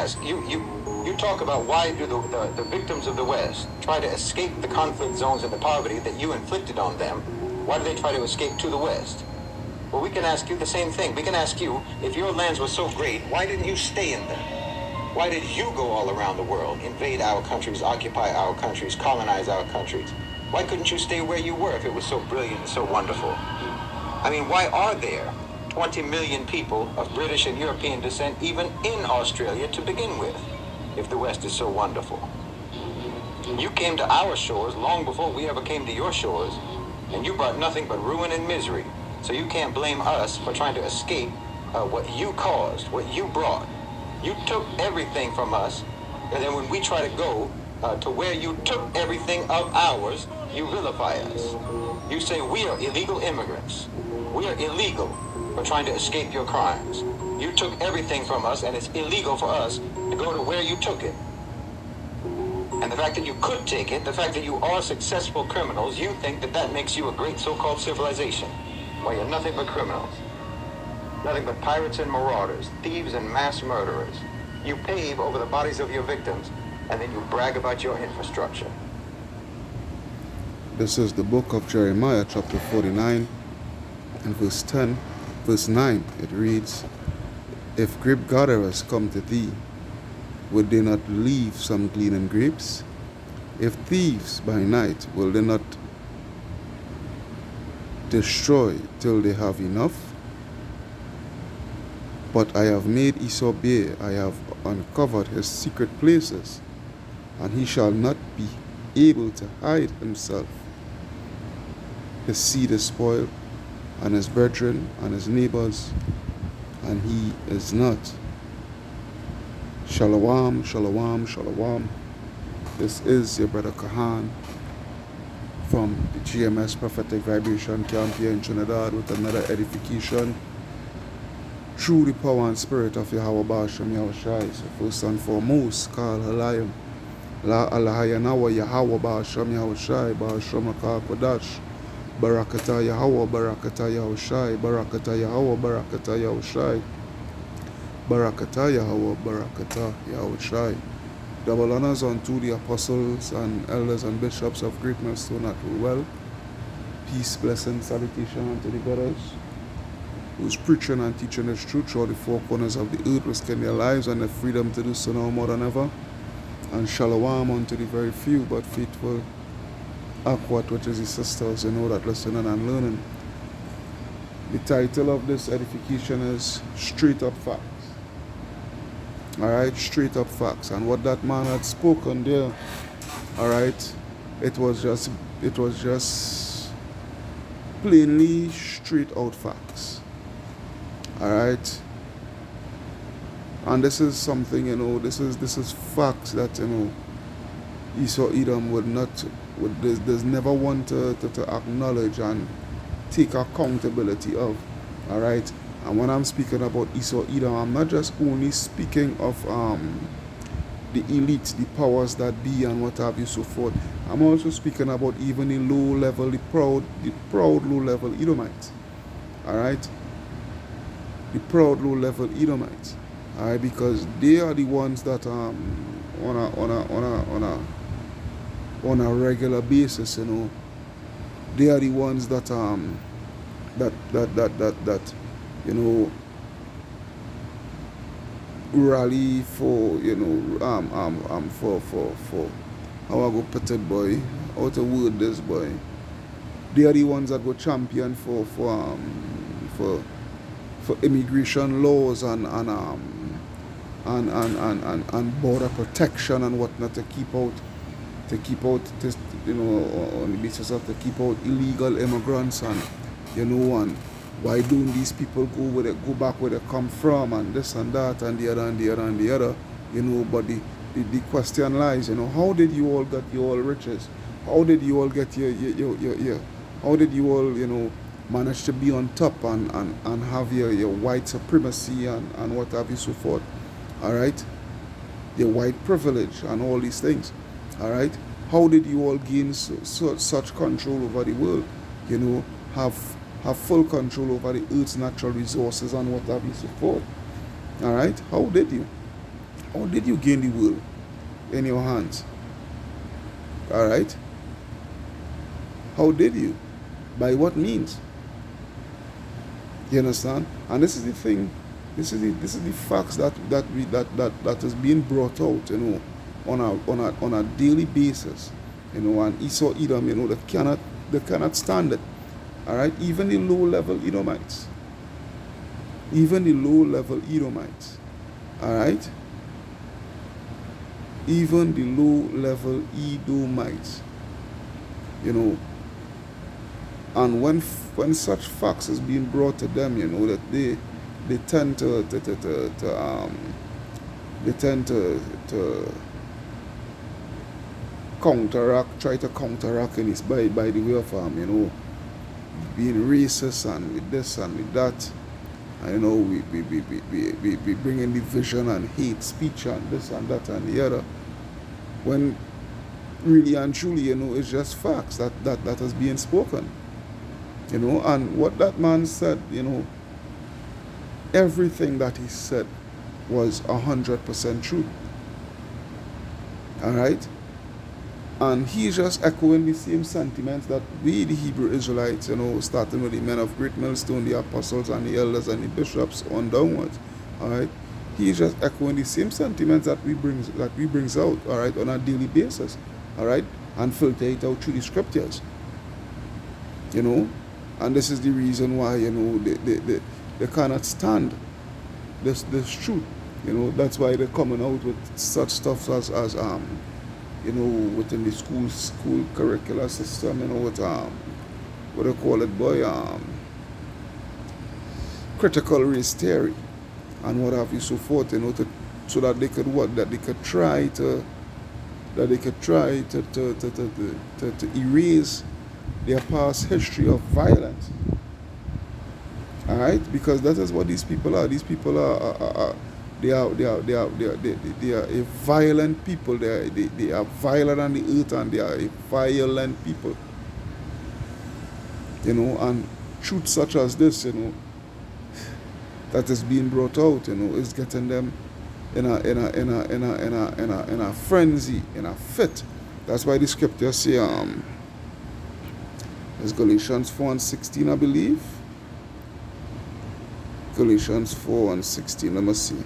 ask, you talk about why do the victims of the West try to escape the conflict zones and the poverty that you inflicted on them? Why do they try to escape to the West? Well, we can ask you the same thing. We can ask you, if your lands were so great, why didn't you stay in them? Why did you go all around the world, invade our countries, occupy our countries, colonize our countries? Why couldn't you stay where you were if it was so brilliant and so wonderful? I mean, why are there 20 million people of British and European descent even in Australia to begin with, if the West is so wonderful? You came to our shores long before we ever came to your shores, and you brought nothing but ruin and misery. So you can't blame us for trying to escape what you caused, what you brought. You took everything from us, and then when we try to go to where you took everything of ours, you vilify us. You say we are illegal immigrants. We are illegal for trying to escape your crimes. You took everything from us, and it's illegal for us to go to where you took it. And the fact that you could take it, the fact that you are successful criminals, you think that that makes you a great so-called civilization. Well, you're nothing but criminals. Nothing but pirates and marauders, thieves and mass murderers. You pave over the bodies of your victims, and then you brag about your infrastructure. This is the book of Jeremiah, chapter 49, and verse 10, verse 9. It reads, "If grape gatherers come to thee, would they not leave some gleaning grapes? If thieves by night, will they not destroy till they have enough? But I have made Esau bare, I have uncovered his secret places, and he shall not be able to hide himself. His seed is spoiled, and his brethren, and his neighbors, and he is not." Shalom, shalom, shalom. This is your brother Kahan from the GMS Prophetic Vibration Camp here in Trinidad with another edification through the power and spirit of Yahweh Ba'ashem Yahushai. So first and foremost, Kal Halayim, La Alahayanawa Yahweh Ba'ashem Yahushai, Ba'ashem Kodash, Barakata Yahweh, Barakata Yahushai, Barakata Yahweh, Barakata Yahushai, Barakata Yahweh, Barakata Yahushai. Double honors unto the apostles and elders and bishops of Great Millstone at Ruel. Peace, blessing, salutation unto the brothers who's preaching and teaching His truth throughout the four corners of the earth, risking their lives and their freedom to do so now more than ever. And shalom unto the very few but faithful Akwat, which is the sisters, that listening and learning. The title of this edification is Straight Up Facts. Alright, straight up facts. And what that man had spoken there, alright, it was just plainly straight out facts. Alright. And this is something, this is facts that, Esau Edom there's never want to acknowledge and take accountability of. Alright. And when I'm speaking about Esau Edom, I'm not just only speaking of the elite, the powers that be and what have you, so forth. I'm also speaking about even the low level, the proud low level Edomites. Alright? The proud low level Edomites. Alright, because they are the ones that on a regular basis, they are the ones that rally for for how I go put it, boy, how to word this, boy. They are the ones that go champion for immigration laws and border protection and whatnot to keep out this, on the basis of to keep out illegal immigrants and and why don't these people go back where they come from and this and that and the other and the other and the other, but the question lies, how did you all get your riches? How did you all get your how did you all, manage to be on top and have your white supremacy and what have you, so forth? Alright? Your white privilege and all these things. Alright? How did you all gain such control over the world? Have full control over the earth's natural resources and what have you, so forth. Alright? How did you? How did you gain the world in your hands? All right? How did you? By what means? You understand? And this is the thing. This is the facts that is being brought out, on a daily basis, and Esau Edom, they cannot stand it. All right, even the low level Edomites, all right, even the low level Edomites, and when such facts is being brought to them, that they tend to try to counteract it by the way of being racist and with this and with that. And we bring in division and hate speech and this and that and the other. When really and truly, it's just facts that is being spoken. And what that man said, everything that he said was 100% true. All right? And he's just echoing the same sentiments that we, the Hebrew Israelites, starting with the men of Great Millstone, the apostles and the elders and the bishops on downwards. All right? He's just echoing the same sentiments that we brings out, all right, on a daily basis. All right? And filter it out through the scriptures. And this is the reason why, they cannot stand this truth. That's why they're coming out with such stuff as within the school curricular system, with what do you call it, boy, critical race theory and what have you, so forth, so that they could try to erase their past history of violence. All right, because that is what these people are. These people are they are a violent people. They are violent on the earth, and they are a violent people. And truth such as this, that is being brought out, is getting them in a frenzy, in a fit. That's why the scriptures say, it's Galatians 4:16, I believe. Galatians 4:16. Let me see.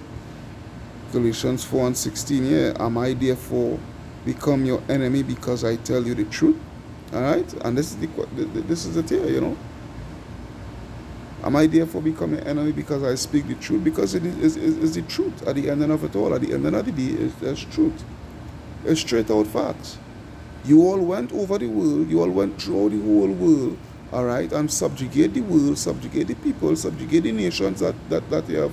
Galatians 4:16. Yeah. Am I therefore become your enemy because I tell you the truth? All right. And this is it here. Am I therefore become your enemy because I speak the truth? Because it is the truth at the end of it all. At the end of the day, there's truth. It's straight out facts. You all went over the world. You all went through the whole world. All right, and subjugate the world, subjugate the people, subjugate the nations that you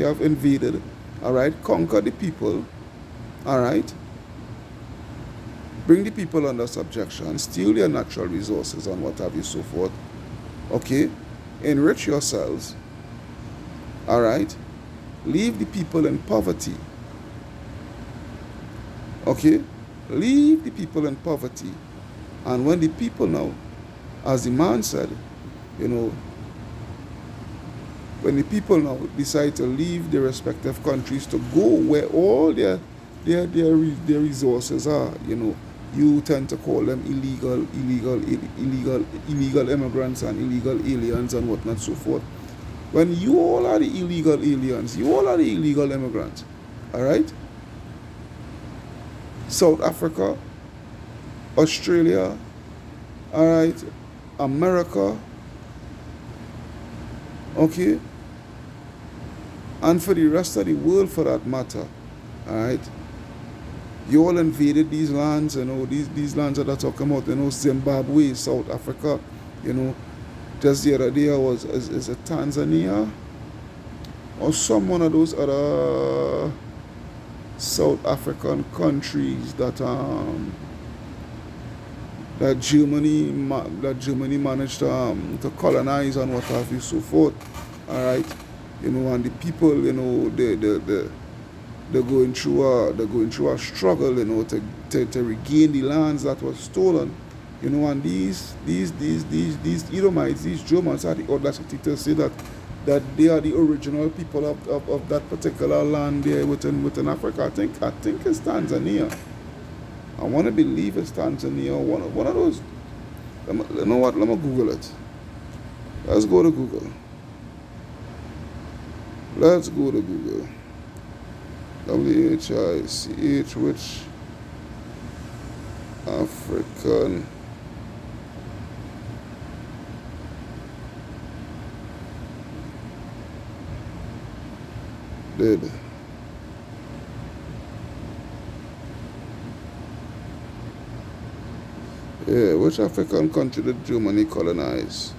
have invaded. All right, conquer the people. All right, bring the people under subjection, steal their natural resources and what have you, so forth. Okay, enrich yourselves. All right, leave the people in poverty. Okay, leave the people in poverty, and when the people now, as the man said, when the people now decide to leave their respective countries to go where all their resources are, you tend to call them illegal immigrants and illegal aliens and whatnot, so forth. When you all are the illegal aliens, you all are the illegal immigrants, all right? South Africa, Australia, all right, America, okay, and for the rest of the world for that matter, all right, you all invaded these lands, these lands that I'm talking about, Zimbabwe, South Africa, just the other day is it Tanzania or some one of those other South African countries that Germany managed to colonize and what have you, so forth. All right, and the people, they're going through a struggle, to regain the lands that was stolen, and these Edomites, these Germans had the audacity to say that that they are the original people of that particular land there within Africa. I think it's Tanzania. I want to believe it's Tanzania. One of those. You know what? Let me Google it. Let's go to Google. Let's go to Google. WHICH, which African did which African country did Germany colonize?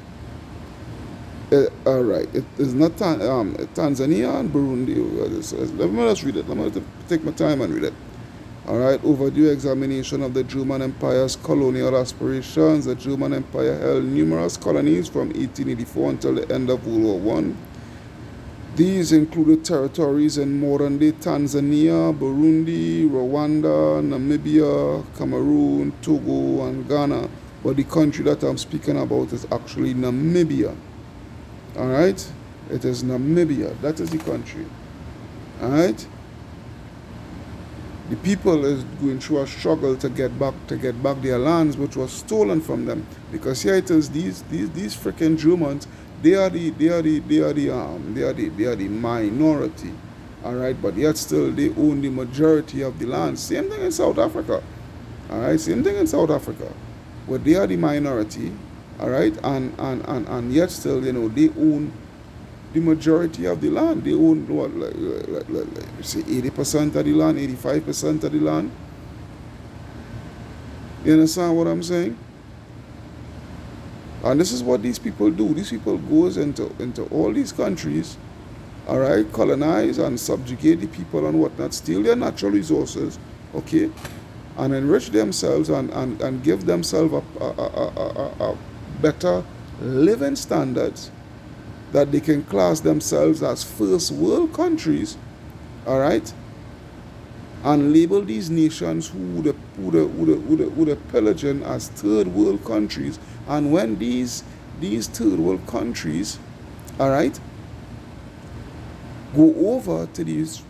All right, it is not Tanzania and Burundi. Let me just read it. Let me take my time and read it. All right, overdue examination of the German Empire's colonial aspirations. The German Empire held numerous colonies from 1884 until the end of World War I. These included territories in modern-day Tanzania, Burundi, Rwanda, Namibia, Cameroon, Togo, and Ghana. But the country that I'm speaking about is actually Namibia. All right, it is Namibia. That is the country. All right. The people is going through a struggle to get back their lands, which was stolen from them. Because here it is, these freaking Germans, they are the minority. All right, but yet still they own the majority of the land. Same thing in South Africa. All right, same thing in South Africa, where they are the minority. All right, and yet still, you know, they own the majority of the land. They own what, like say 80% of the land, 85% of the land. You understand what I'm saying? And this is what these people do. These people goes into all these countries, all right, colonize and subjugate the people and whatnot, steal their natural resources, okay, and enrich themselves and give themselves a better living standards, that they can class themselves as first world countries, all right, and label these nations who the pillaging as third world countries. And when these third world countries, all right, go over to these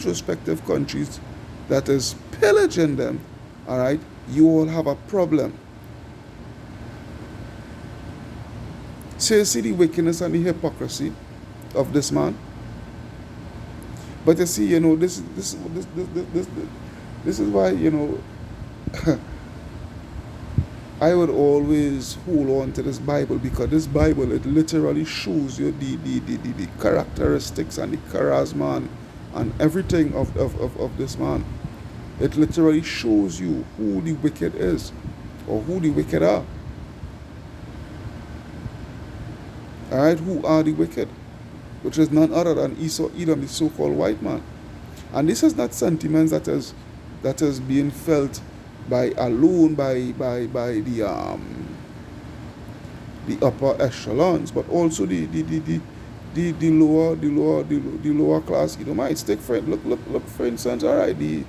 respective countries that is pillaging them, all right, you all have a problem. So you see the wickedness and the hypocrisy of this man. But you see, you know, this is why, you know, I would always hold on to this Bible, because this Bible, it literally shows you the characteristics and the charisma and everything of this man. It literally shows you who the wicked is, or who the wicked are. All right, who are the wicked? Which is none other than Esau, Edom, the so-called white man. And this is not sentiments that is being felt by the upper echelons, but also the lower class Edomites. Look for instance, all right,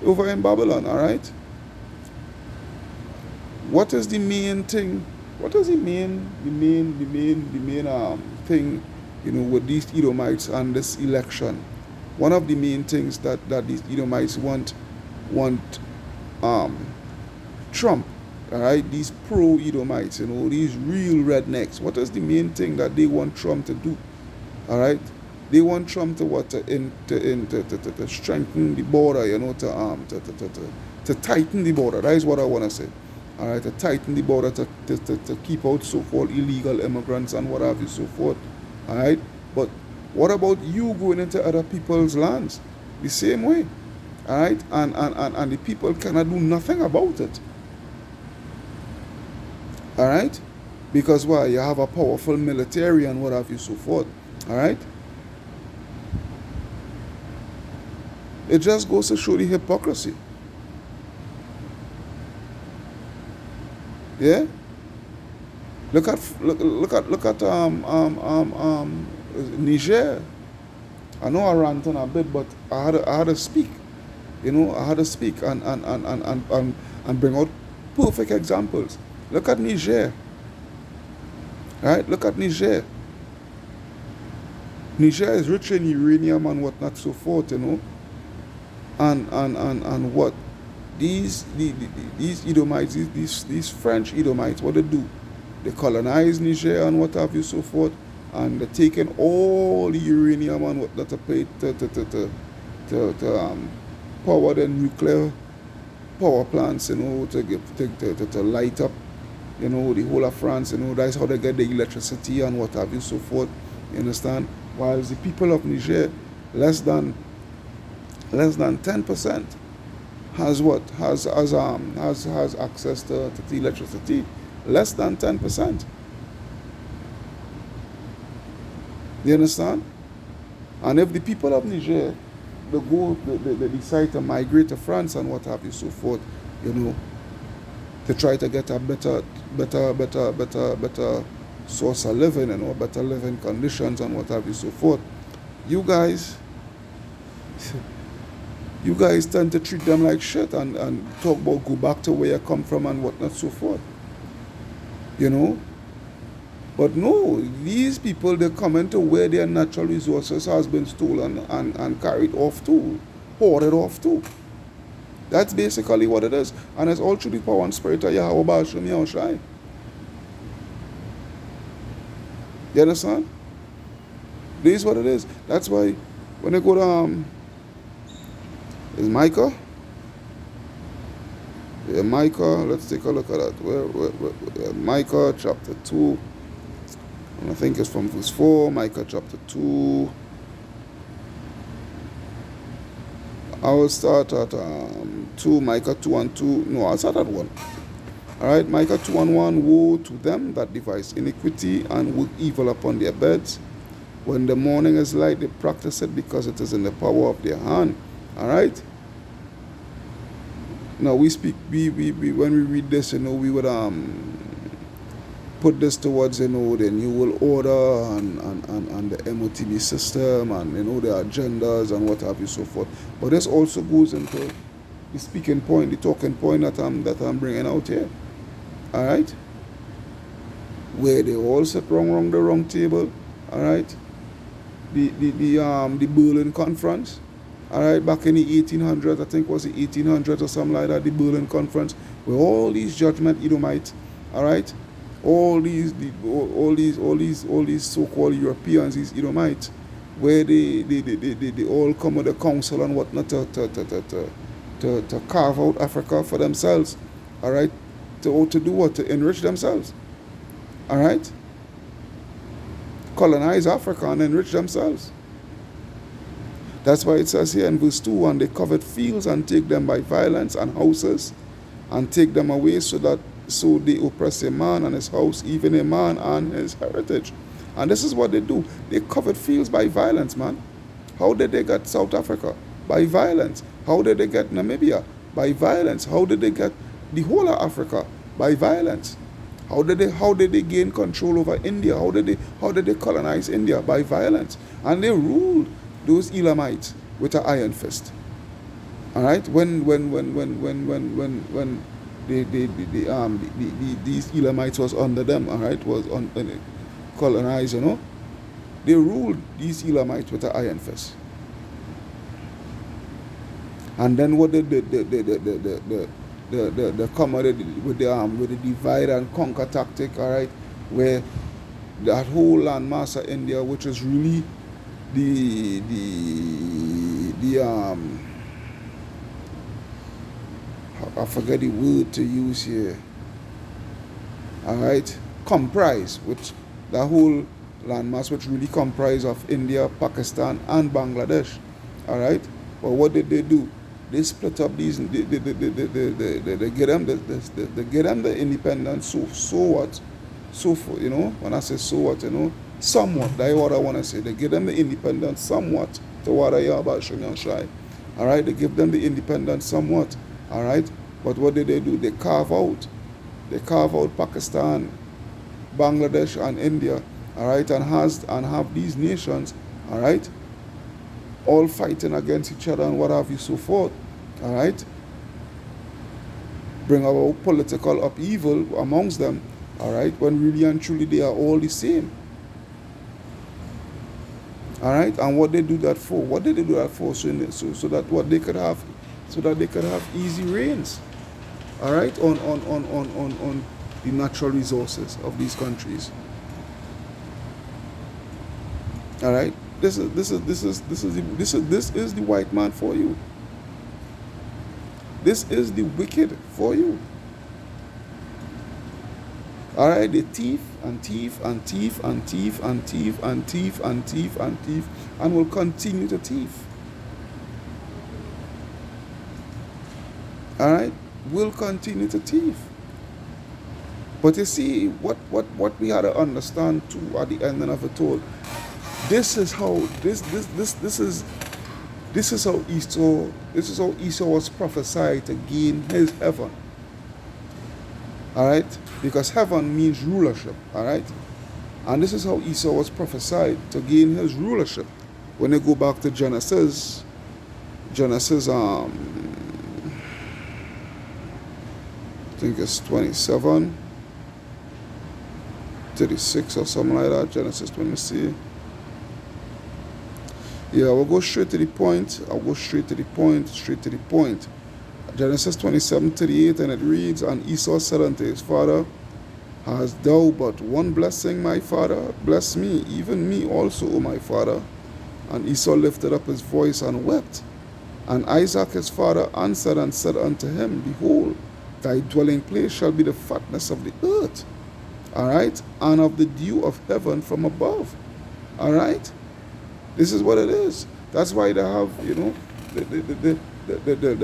over in Babylon, all right. What is the main thing? What is the main thing, you know, with these Edomites and this election? One of the main things that these Edomites want Trump, all right, these pro-Edomites, you know, these real rednecks. What is the main thing that they want Trump to do? All right, they want Trump to what, to strengthen the border, you know, to tighten the border. That is what I want to say. All right, to tighten the border, to keep out so-called illegal immigrants and what have you, so forth. All right, but what about you going into other people's lands the same way? All right, and the people cannot do nothing about it. All right, because why? You have a powerful military and what have you, so forth. All right, it just goes to show the hypocrisy. Yeah. Look at Niger. I know I rant on a bit, but I had to speak. You know, I had to speak and bring out perfect examples. Look at Niger. Right? Look at Niger. Niger is rich in uranium and whatnot, so forth, you know. And what these Edomites, these French Edomites, what they do? They colonize Niger and what have you, so forth, and they're taking all the uranium and whatnot to pay to power the nuclear power plants, you know, to light up, you know, the whole of France, you know. That's how they get the electricity and what have you, so forth. You understand? While the people of Niger, less than 10% has access to the electricity. Less than 10%. You understand? And if the people of Niger they decide to migrate to France and what have you, so forth, you know, to try to get a better source of living, you know, better living conditions and what have you, so forth. You guys tend to treat them like shit and talk about go back to where you come from and whatnot, so forth. You know? But no, these people, they come into where their natural resources has been stolen and carried off too, hoarded off too. That's basically what it is. And it's all through the power and spirit of Yahweh Baal Shem Yahushai. You understand? This is what it is. That's why when they go to is Micah? Yeah, Micah, let's take a look at that. Where Micah chapter 2. And I think it's from verse 4, Micah chapter 2. I will start at 2, Micah 2 and 2. No, I'll start at 1. Alright, Micah 2 and 1. Woe to them that devise iniquity and work evil upon their beds. When the morning is light, they practice it because it is in the power of their hand. Alright? Now we speak, we when we read this, you know, we would put this towards, you know, the New World Order and the MOTB system and, you know, the agendas and what have you, so forth. But this also goes into the speaking point, the talking point that I'm bringing out here. All right, where they all sit around the wrong table. All right, the Berlin Conference. All right, back in the 1800s, I think was the 1800s or something like that, the Berlin Conference, where all these judgment Edomites, all right, all these so-called Europeans, these Edomites, where they all come with a council and whatnot to carve out Africa for themselves, all right, to do what? To enrich themselves, all right, colonize Africa and enrich themselves. That's why it says here in verse 2, and they covered fields and take them by violence and houses and take them away so they oppress a man and his house, even a man and his heritage. And this is what they do. They covered fields by violence, man. How did they get South Africa? By violence. How did they get Namibia? By violence. How did they get the whole of Africa? By violence. How did they gain control over India? How did they colonize India? By violence. And they ruled those Elamites with an iron fist. All right, when these Elamites was under them, all right, was colonized, you know, they ruled these Elamites with an iron fist. And then what did the come with the divide and conquer tactic, all right, where that whole landmass of India, which is really the I forget the word to use here. All right, comprise, which the whole landmass, which really comprise of India, Pakistan, and Bangladesh. All right, but what did they do? They split up these. They get them the independence. So what? So for, you know, when I say so what, you know, somewhat. That's what I want to say. They give them the independence somewhat to what I hear about Shem Shai. All right, they give them the independence somewhat. All right, but what did they do? They carve out Pakistan, Bangladesh, and India. All right, and have these nations. All right, all fighting against each other and what have you, so forth. All right, bring about political upheaval amongst them. All right, when really and truly they are all the same. All right, and what they do that for? What did they do that for? So that what they could have, so that they could have easy rains. All right, on the natural resources of these countries. All right, this is the white man for you. This is the wicked for you. All right, they thief and thief and thief and thief and thief and thief and thief and thief and will continue to thief. All right, will continue to thief. But you see, what we had to understand too at the end of it all, this is how Esau was prophesied to gain his heaven. All right, because heaven means rulership. All right, and this is how Esau was prophesied to gain his rulership. When you go back to Genesis, I think it's 27, 36 or something like that. Genesis 20. Yeah, we'll go straight to the point. Straight to the point. Genesis 27:38, and it reads, And Esau said unto his father, Hast thou but one blessing, my father? Bless me, even me also, O my father. And Esau lifted up his voice and wept. And Isaac his father answered and said unto him, Behold, thy dwelling place shall be the fatness of the earth, all right, and of the dew of heaven from above, all right. This is what it is. That's why they have, they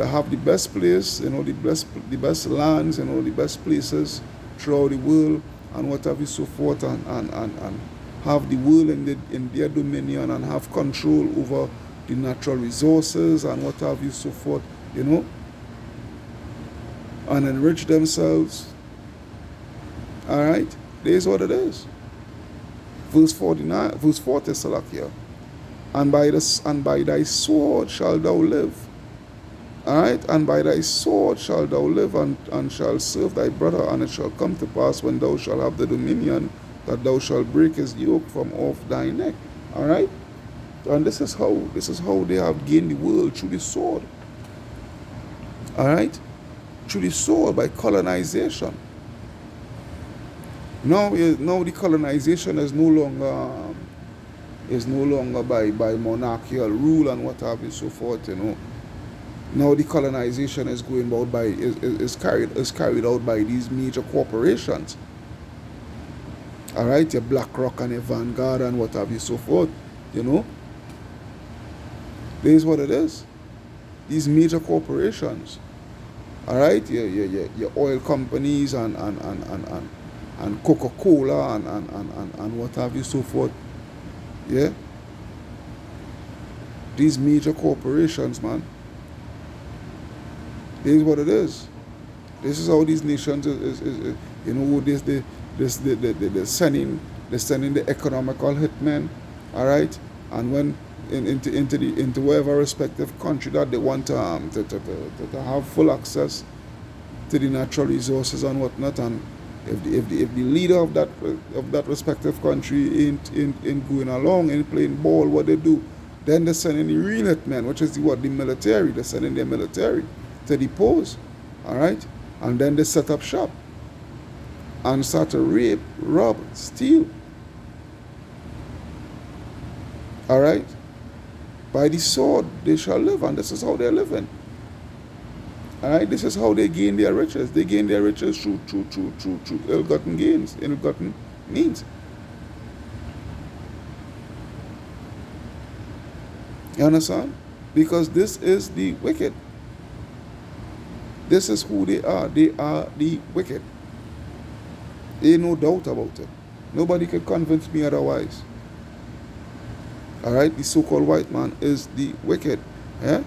have the best place, the best lands, the best places throughout the world, and what have you, so forth, and have the world in their dominion, and have control over the natural resources, and what have you, so forth, and enrich themselves. All right, this is what it is. Verse 40, Salakia. And by thy sword shalt thou live. All right, and by thy sword shalt thou live, and shalt serve thy brother. And it shall come to pass, when thou shalt have the dominion, that thou shalt break his yoke from off thy neck. All right, and this is how they have gained the world, through the sword. All right, through the sword, by colonization. Now the colonization is no longer by monarchical rule and what have you, so forth. Now the colonization is going about is carried out by these major corporations. All right, your BlackRock and your Vanguard and what have you, so forth. This is what it is. These major corporations. All right, your oil companies and Coca-Cola and what have you, so forth. Yeah, these major corporations, man. This is what it is. This is how these nations they're sending the economical hitmen, all right, and when into whatever respective country that they want to have full access to the natural resources and whatnot, and if the leader of that respective country ain't going along, ain't playing ball, what they do, then they send in the real hitmen, which is the military. They send in their military to depose, all right, and then they set up shop and start to rape, rob, steal, all right. By the sword they shall live, and this is how they're living. All right, this is how they gain their riches. They gain their riches through ill-gotten gains, ill-gotten means. You understand? Because this is the wicked. This is who they are. They are the wicked. Ain't no doubt about it. Nobody can convince me otherwise. All right, the so-called white man is the wicked. Yeah.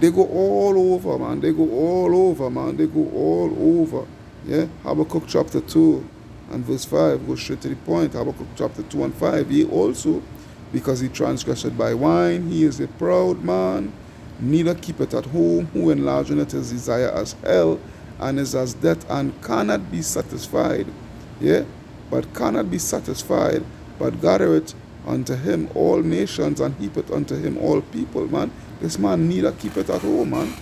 They go all over, man. They go all over. Yeah. Habakkuk chapter 2 and verse 5. Go straight to the point. Habakkuk chapter 2 and 5. Ye also, because he transgressed by wine, he is a proud man, neither keepeth at home, who enlargeth his desire as hell, and is as death, and cannot be satisfied. Yeah. But cannot be satisfied, but gathereth unto him all nations, and heapeth unto him all people, man. This man need to keep it at home, man.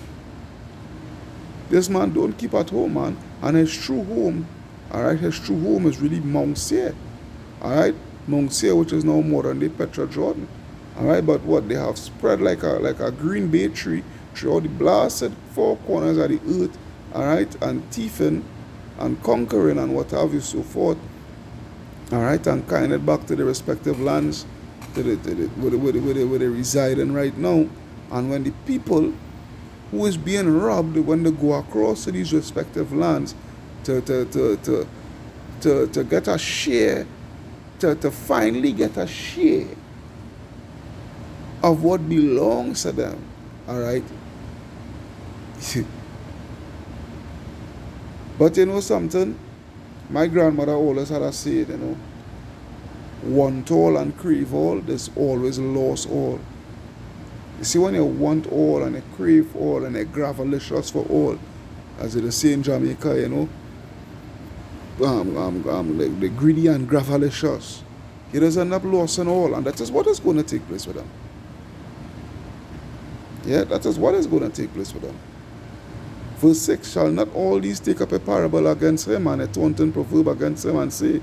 This man don't keep at home, man. And his true home, alright, his true home is really Mount Seir. Alright? Mount Seir, which is now modern day Petra Jordan. Alright, but what they have spread like a green bay tree throughout the blasted four corners of the earth, alright, and thieving and conquering and what have you, so forth. Alright, and carrying it back to the respective lands where they reside in right now. And when the people who is being robbed, when they go across to these respective lands to get a share, to finally get a share of what belongs to them, alright? But you know something? My grandmother always had a saying, you know, want all and crave all, there's always lost all. You see, when you want all and you crave all and you gravelicious for all, as they say in Jamaica, you know, the greedy and gravelicious, he does end up losing all, and that is what is going to take place with them. Yeah, that is what is going to take place with them. Verse 6, shall not all these take up a parable against him, and a taunting proverb against him, and say,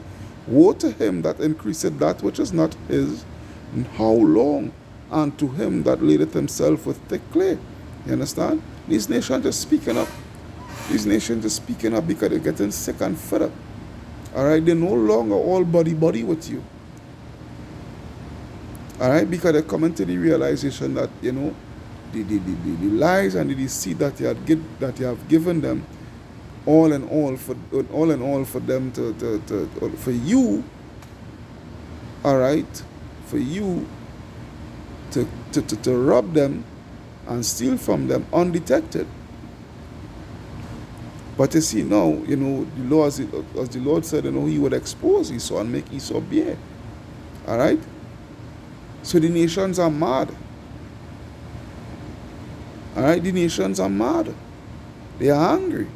woe to him that increaseth that which is not his, and how long? And to him that ladeth himself with thick clay. You understand? These nations are speaking up. These nations are speaking up because they're getting sick and fed up. Alright, they're no longer all body with you. Alright, because they're coming to the realization that, you know, the lies and the deceit that you have given them, all in all for them for you, alright, for you to rob them and steal from them undetected. But you see now, you know, the Lord, as the Lord said, you know, he would expose Esau and make Esau bare. Alright? So the nations are mad. Alright, the nations are mad. They are angry.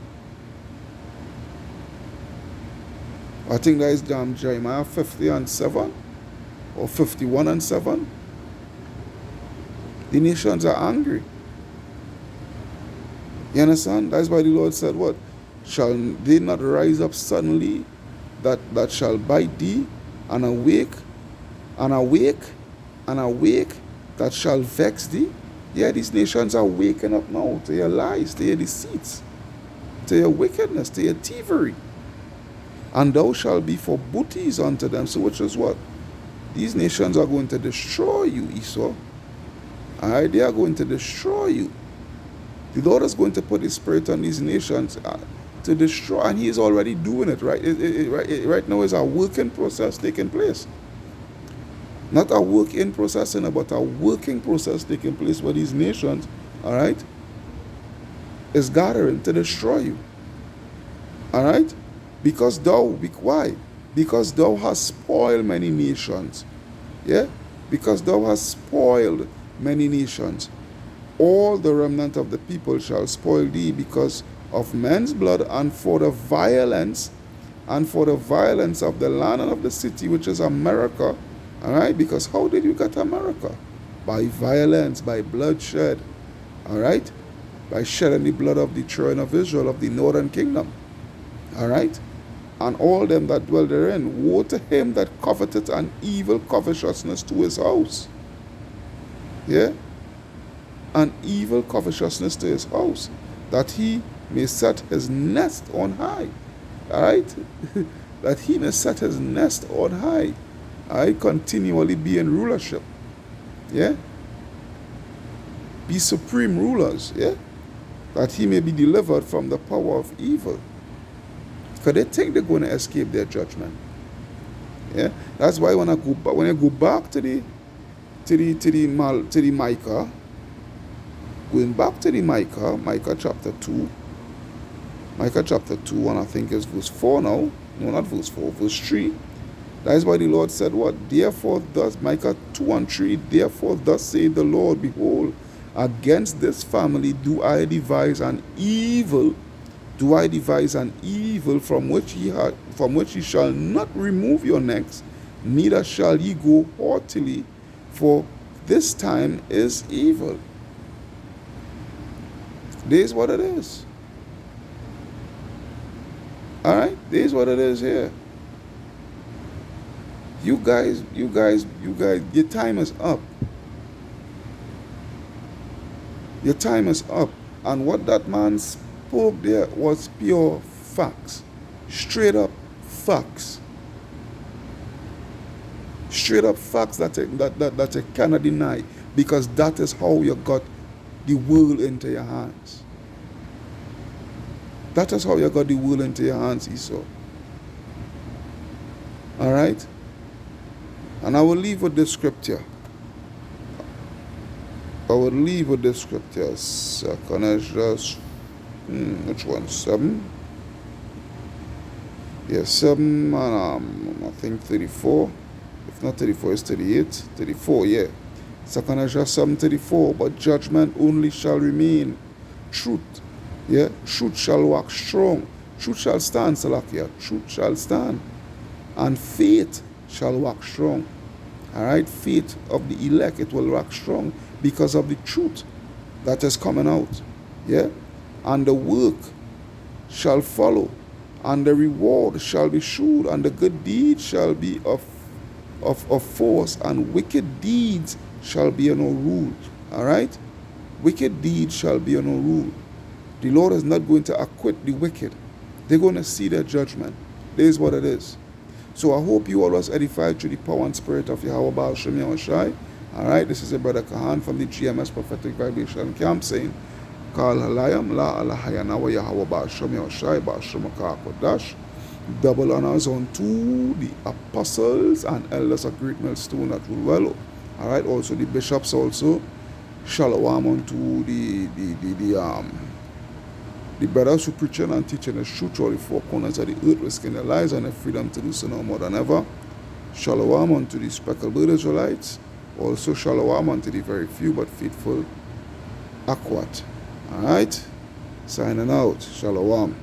I think that is Jeremiah 50 and 7 or 51 and 7. The nations are angry. You understand? That's why the Lord said, what? Shall they not rise up suddenly that shall bite thee, and awake that shall vex thee? Yeah, these nations are waking up now to your lies, to your deceits, to your wickedness, to your thievery. And thou shalt be for booties unto them. So which is what? These nations are going to destroy you, Esau. Alright, they are going to destroy you. The Lord is going to put his spirit on these nations to destroy, and he is already doing it, right? Right now is a working process taking place. Not a work in processing, but a working process taking place where these nations, alright, is gathering to destroy you. Alright? Why? Because thou hast spoiled many nations. Yeah? Because thou hast spoiled many nations. All the remnant of the people shall spoil thee because of men's blood, and for the violence of the land and of the city, which is America. Alright? Because how did you get America? By violence, by bloodshed. Alright? By shedding the blood of the children of Israel, of the northern kingdom. Alright? And all them that dwell therein. Woe to him that coveteth an evil covetousness to his house. Yeah? An evil covetousness to his house, that he may set his nest on high. Alright? That he may set his nest on high. I continually be in rulership. Yeah? Be supreme rulers. Yeah? That he may be delivered from the power of evil. Because they think they're going to escape their judgment. Yeah? That's why when I go back to the Micah, going back to the Micah chapter 2, and I think it's verse 4 now. No, not verse 4, verse 3. That is why the Lord said what? Therefore thus, Micah 2 and 3, therefore thus saith the Lord, behold, against this family do I devise an evil from which ye shall not remove your necks, neither shall ye go haughtily, for this time is evil. This is what it is. Alright? This is what it is here. You guys, your time is up. Your time is up. And what that man spoke there was pure facts. Straight up facts. Straight up facts that you cannot deny, because that is how you got the world into your hands. That is how you got the world into your hands, Esau. Alright? And I will leave with this scripture. I will leave with this scripture. Second Ezra, which one? 7? Yeah, 7 and I think 34. If not 34, it's 38. 34, yeah. Second Ezra 7:34. But judgment only shall remain. Truth. Yeah. Truth shall wax strong. Truth shall stand, Salakia. Truth shall stand. And faith shall wax strong. Alright? Faith of the elect, it will wax strong because of the truth that is coming out. Yeah. And the work shall follow. And the reward shall be sure. And the good deed shall be of force, and wicked deeds shall be no rule. Alright? Wicked deeds shall be no rule. The Lord is not going to acquit the wicked. They're going to see their judgment. This is what it is. So I hope you all was edified through the power and spirit of Yahweh Baal Shem Yahushai. Alright, this is your brother Kahan from the GMS Prophetic Vibration Camp saying, Kal Halayam La Alahayana wa Yahweh Baal Shem Yahushai Baal Shem Kodash. Double honors unto the apostles and elders of Great Millstone that rule well. Alright, also the bishops also. Shalom unto the brothers who preaching and teaching the truth all the four corners of the earth, risking their lives and their freedom to do so no more than ever. Shalom unto the speckled bird Israelites. Also shalom unto the very few but faithful Akwat. Alright? Signing out. Shalom.